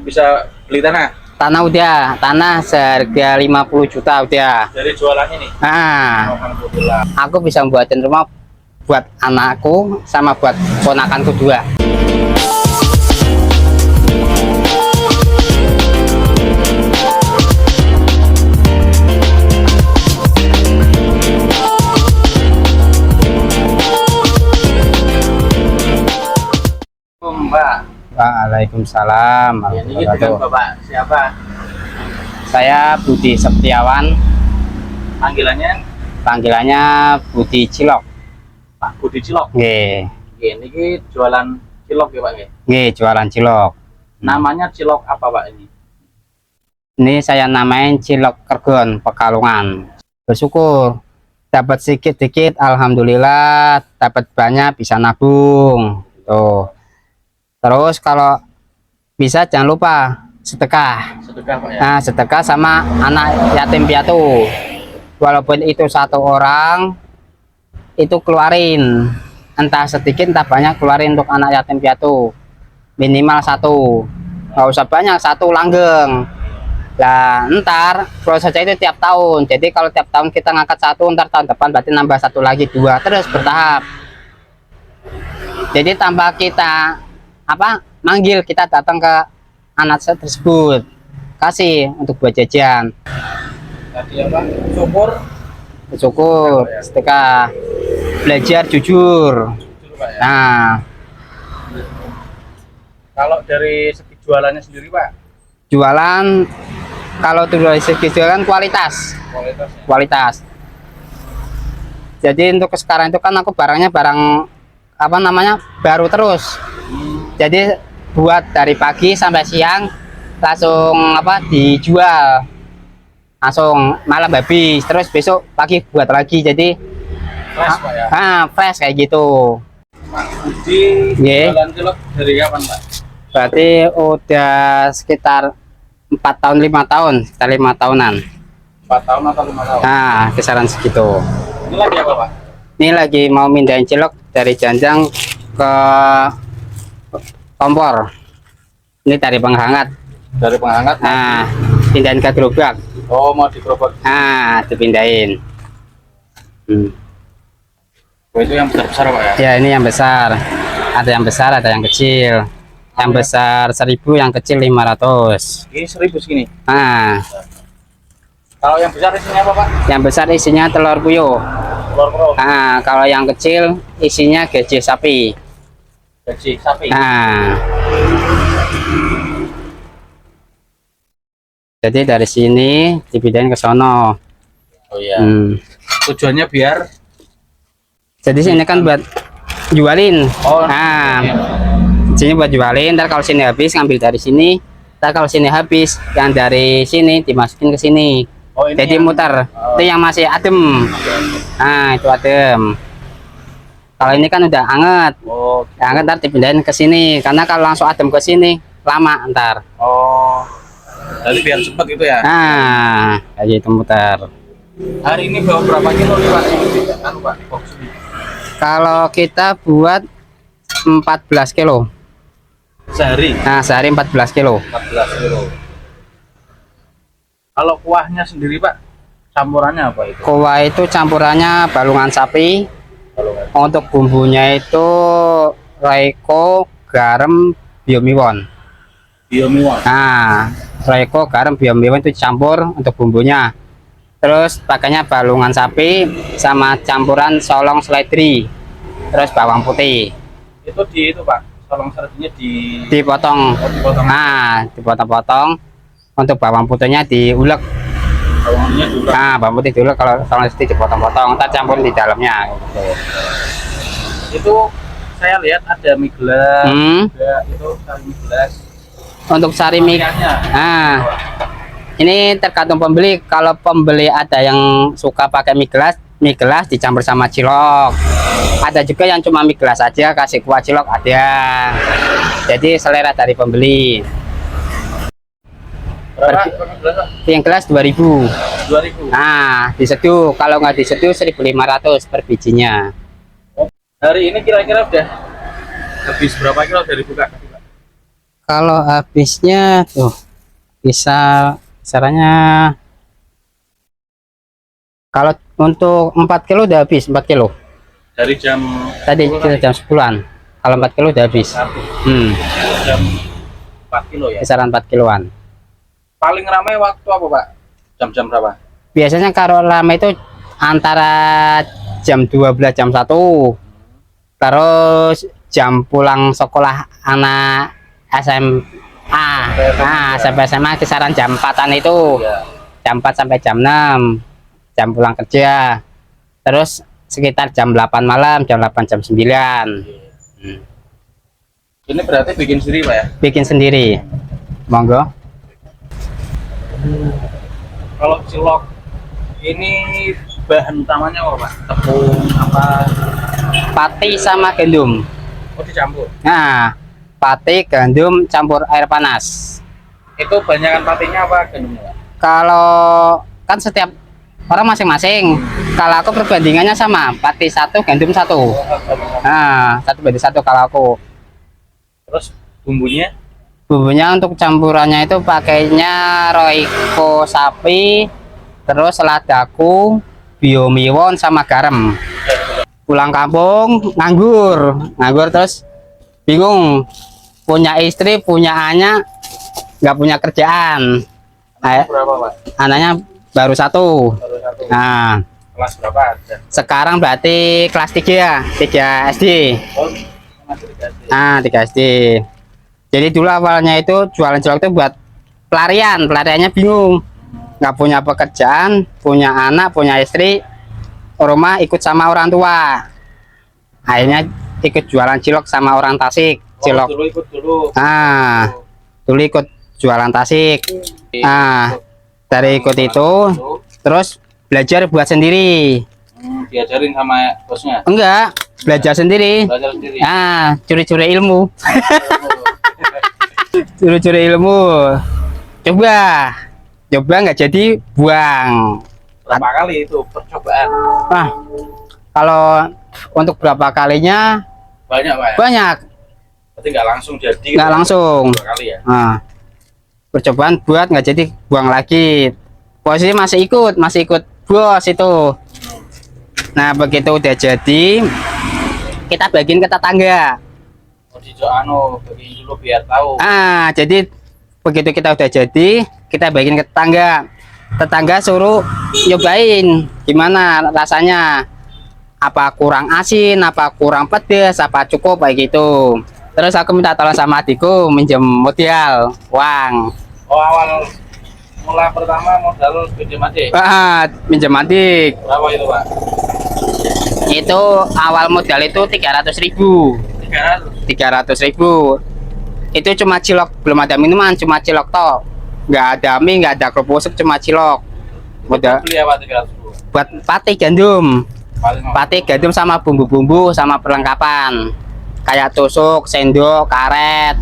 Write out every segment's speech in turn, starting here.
Bisa beli tanah? Tanah udah, tanah seharga 50 juta udah. Dari jualan ini? Nah, Alhamdulillah. aku bisa buatin rumah buat anakku sama buat ponakanku dua. Mbak. Waalaikumsalam. Ya, ini dengan Bapak siapa? Saya Budi Setiawan. Panggilannya? Panggilannya Budi Cilok. Pak Budi Cilok. Nggih. Ini jualan cilok ya Pak? Nggih, jualan cilok. Namanya cilok apa Pak ini? Ini saya namain Cilok Kergon Pekalongan. Bersyukur dapat sedikit-sedikit, alhamdulillah. Dapat banyak bisa nabung. Tuh. Terus kalau bisa jangan lupa sedekah. Sedekah Pak ya? Nah, sedekah sama anak yatim piatu. Walaupun itu satu orang, itu keluarin. Entah sedikit, entah banyak, keluarin untuk anak yatim piatu. Minimal satu. Nggak usah banyak, satu langgeng. Nah, ntar proses itu tiap tahun. Jadi kalau tiap tahun kita ngangkat satu, ntar tahun depan berarti nambah satu lagi, dua. Terus bertahap. Jadi tanpa kita manggil, kita datang ke anak tersebut, kasih untuk buat jajan. Tadi apa? Syukur, sedekah, belajar jujur. Pak ya? Nah, Kalau dari segi jualannya sendiri Pak? jualan, kalau dari segi jualan kualitas. Kualitasnya? Kualitas. Jadi untuk sekarang itu kan aku barangnya barang baru terus. Jadi buat dari pagi sampai siang langsung dijual, langsung malam habis, terus besok pagi buat lagi. Jadi Fresh Pak ya? fresh kayak gitu. Pak Budi jualan cilok dari kapan Pak? Berarti udah sekitar 4 tahun 5 tahun, sekitar 5 tahunan. 4 tahun atau 5 tahun? Nah, kisaran segitu. Ini lagi apa Pak? Ini lagi mau mindahin cilok dari Janjang ke kompor. Ini dari penghangat. Dari penghangat? Nah, pindahin ke gerobak. Oh, mau digerobak? Nah, dipindahin. Oh, itu yang besar-besar Pak ya? Ya, ini yang besar. Ada yang besar, ada yang kecil. Yang besar 1000, yang kecil 500. Ini 1000 segini? Nah, Kalau yang besar isinya apa Pak? yang besar isinya telur puyuh. Telur pro? Nah, kalau yang kecil isinya gaji sapi. Gaji sapi? Nah, jadi dari sini dipindahin ke sono. Oh iya. Tujuannya biar? Jadi sini kan buat jualin. Oh. Nah, Iya. sini buat jualin. Ntar kalau sini habis ngambil dari sini. Ntar kalau sini habis yang dari sini dimasukin ke sini. Oh, ini Jadi yang, muter. Itu yang masih adem. Nah, itu adem. Kalau ini kan udah anget. Oh. Anget ntar dipindahin ke sini. Karena kalau langsung adem ke sini lama ntar. Oh. Jadi biar cepat gitu ya? Nah, kayak gitu muter. Hari ini bawa berapa kilo nih Pak? Kan Pak di box ini. Kalau kita buat 14 kilo. Sehari? Nah, sehari 14 kilo. 14 kilo. Kalau kuahnya sendiri Pak, campurannya apa itu? Kuah itu campurannya balungan sapi. Untuk bumbunya itu Royco, garam, biomiwon. Biomiwon? Nah, Royco, garam, biomiwon itu campur untuk bumbunya. Terus pakainya balungan sapi sama campuran solong seledri. Terus bawang putih. Itu itu Pak, solong seledrinya dipotong. dipotong. Nah, dipotong-potong. Untuk bawang putihnya diulek. Bawangnya diulek. Nah, bawang putih diulek, kalau solong seledri dipotong-potong. Ntar campur di dalamnya. Gitu. Itu saya lihat ada mie gelas, juga itu sari mie gelas. Untuk sari mie, nah ini tergantung pembeli. Kalau pembeli ada yang suka pakai mie gelas dicampur sama cilok. Ada juga yang cuma mie gelas aja kasih kuah cilok, ada. Jadi selera dari pembeli. Berapa gelas? Yang gelas 2000. 2000. Nah, diseduh. Kalau nggak diseduh 1500 per bijinya. Hari ini kira-kira udah habis berapa kilo dari buka? Kalau habisnya tuh bisa caranya, kalau untuk 4 kilo udah habis 4 kilo. Dari jam Tadi 10 kita tadi. jam 10-an. Kalau 4 kilo udah habis. Satu. Hmm, Jam 4 kilo ya. kisaran 4 kiloan. Paling ramai waktu apa Pak? Jam-jam berapa? Biasanya kalau lama itu antara jam 12 jam 1. Terus jam pulang sekolah anak SMA. Nah, sampai SMA kisaran jam 4-an itu. Ya. Jam 4 sampai jam 6. Jam pulang kerja. Terus sekitar jam 8 malam, jam 8 jam 9. Hmm. Ini berarti bikin sendiri Pak ya? Bikin sendiri. Monggo. Kalau cilok ini bahan utamanya apa Pak? Tepung apa? Pati sama gandum. Oh dicampur. Nah, pati gandum campur air panas. Itu banyakan patinya apa gandumnya Pak? Kalau kan setiap orang masing-masing. Kalau aku perbandingannya sama, pati 1 gandum 1. Nah, 1:1 kalau aku. Terus bumbunya? Bumbunya untuk campurannya itu pakainya Royco sapi, terus ladaku, biomiwon sama garam. Pulang kampung nganggur terus bingung, punya istri punya anak nggak punya kerjaan. Berapa Pak? Anaknya baru 1. Baru 1. Nah, Kelas berapa ada? sekarang berarti kelas 3 SD. Oh, masih dikasih. Nah, 3 SD. Jadi dulu awalnya itu jualan cilok itu buat pelariannya bingung, nggak punya pekerjaan, punya anak, punya istri, rumah ikut sama orang tua. Akhirnya ikut jualan cilok sama orang Tasik. Cilok. Dulu ikut dulu. Ah, dulu ikut jualan Tasik. Ah, dari ikut itu, terus belajar buat sendiri. Diajarin sama bosnya. Enggak, belajar sendiri. Belajar sendiri. Ah, curi-curi ilmu. Curi-curi ilmu. Coba nggak jadi buang. Berapa kali itu percobaan? Ah, kalau untuk berapa kalinya Banyak Pak ya? banyak, Berarti nggak langsung jadi. nggak langsung. 2 kali ya? Nah, percobaan buat nggak jadi buang lagi. Posisi masih ikut bos itu. Nah, begitu udah jadi, kita bagiin ke tetangga. Oh bagiin dulu biar tahu. Ah, jadi begitu kita udah jadi, kita bagiin ke tetangga. Tetangga suruh nyobain gimana rasanya. Apa kurang asin, apa kurang pedas, apa cukup kayak gitu. Terus aku minta tolong sama adikku minjem modal uang. Oh awal mula pertama modal pinjam adik. Minjem adik. Berapa itu Pak? Itu awal modal itu 300.000. 300.000. Itu cuma cilok, belum ada minuman, cuma cilok toh. Nggak ada mie, nggak ada kerupuk, cuma cilok. Modal Beli apa 300 buat pati gandum. paling Pati gandum sama bumbu-bumbu sama perlengkapan. Kayak tusuk, sendok, karet,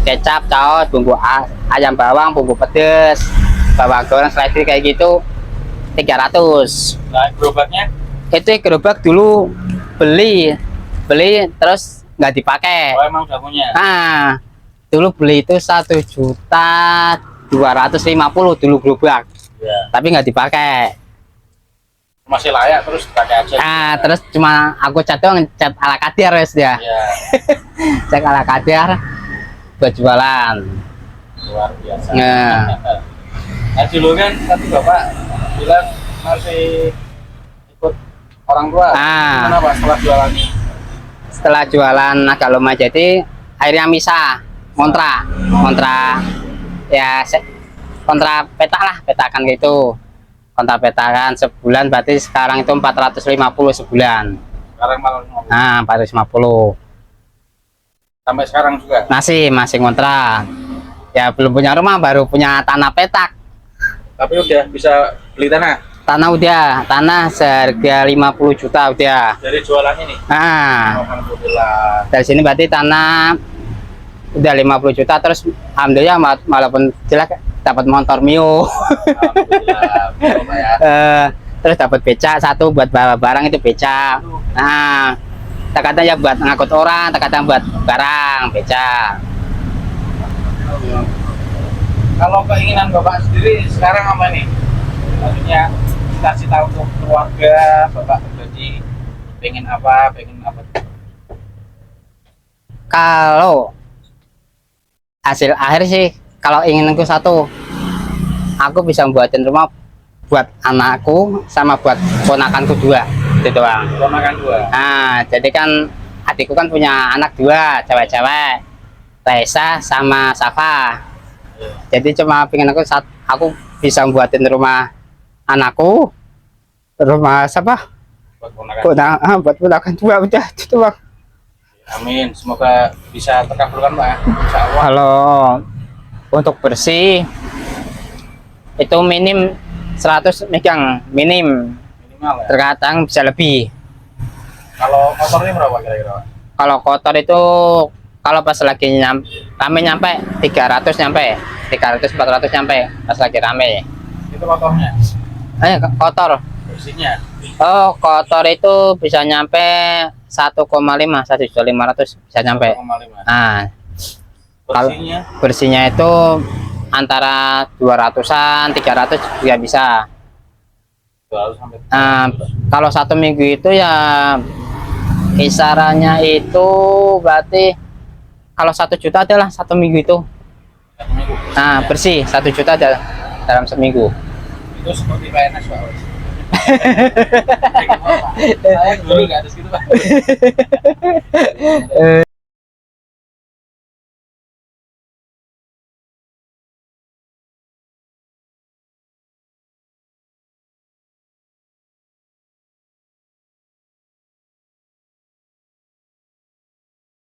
kecap, saus, bumbu ayam bawang, bumbu pedes, bawang goreng, seledri kayak gitu. 300. nah gerobaknya Itu gerobak dulu beli terus nggak dipakai. oh emang udah punya. Nah, dulu beli itu 1.250.000 dulu gerobak, Ya. tapi nggak dipakai. Masih layak terus pakai aja. Nah, terus cuma aku cat ala kadar wes dia. Ya, Cek ala kadar buat jualan. luar biasa. Nah. Nah dulu kan tadi Bapak bilang masih ikut orang tua. Ah. Gimana Pak setelah jualan ini? Setelah jualan agak lumayan jadi akhirnya misah, kontra ya kontra petak lah, petakan gitu. Kontra petakan sebulan berarti sekarang itu 450 sebulan. Sekarang malah ngomong. Nah, 450. Sampai sekarang juga. Masih kontra. Ya belum punya rumah, baru punya tanah petak. Tapi udah bisa beli tanah Tanah seharga 50 juta udah. dari jualan ini. Nah, Alhamdulillah. dari sini berarti tanah udah 50 juta, terus alhamdulillah walaupun jelek dapat motor Mio. Alhamdulillah. Betul, Pak ya. Terus dapat becak 1 buat bawa barang itu becak. Nah, terkadang ya buat ngangkut orang, terkadang buat barang becak. Kalau keinginan Bapak sendiri sekarang apa nih? Maksudnya cita-cita untuk keluarga Bapak pribadi pengen apa? Pengen apa? Kalau hasil akhir sih, kalau inginanku satu, aku bisa buatin rumah buat anakku sama buat ponakanku dua, itu doang. Ponakan dua. Nah, jadi kan adikku kan punya anak dua, cewek-cewek, Raisa sama Safa. Jadi cuma pengen aku bisa buatin rumah anakku, rumah siapa? Buat ponakan. Buat ponakan dua, udah itu doang. Amin. Semoga bisa terkabulkan Pak. Insya Allah. Kalau untuk bersih itu minim 100 megang, minim. Minimal ya. Terkadang bisa lebih. Kalau motornya berapa kira-kira Pak? Kalau kotor itu kalau pas lagi rame nyampe 300 nyampe, 300 400 nyampe pas lagi rame. Itu motornya. Kotor. Bersihnya. Oh, kotor itu bisa nyampe 1,5, 1.500 bisa nyampe. 1,5. Nah, kalau Bersihnya bersihnya itu antara 200-an, 300 juga bisa. 200 sampai Kalau 1 minggu itu ya kisarannya itu berarti kalau 1 juta adalah 1 minggu itu. 1 minggu. Nah, bersih 1 juta ada dalam seminggu. Itu seperti PNS Pak. Saya dulu nggak ada segitu Pak.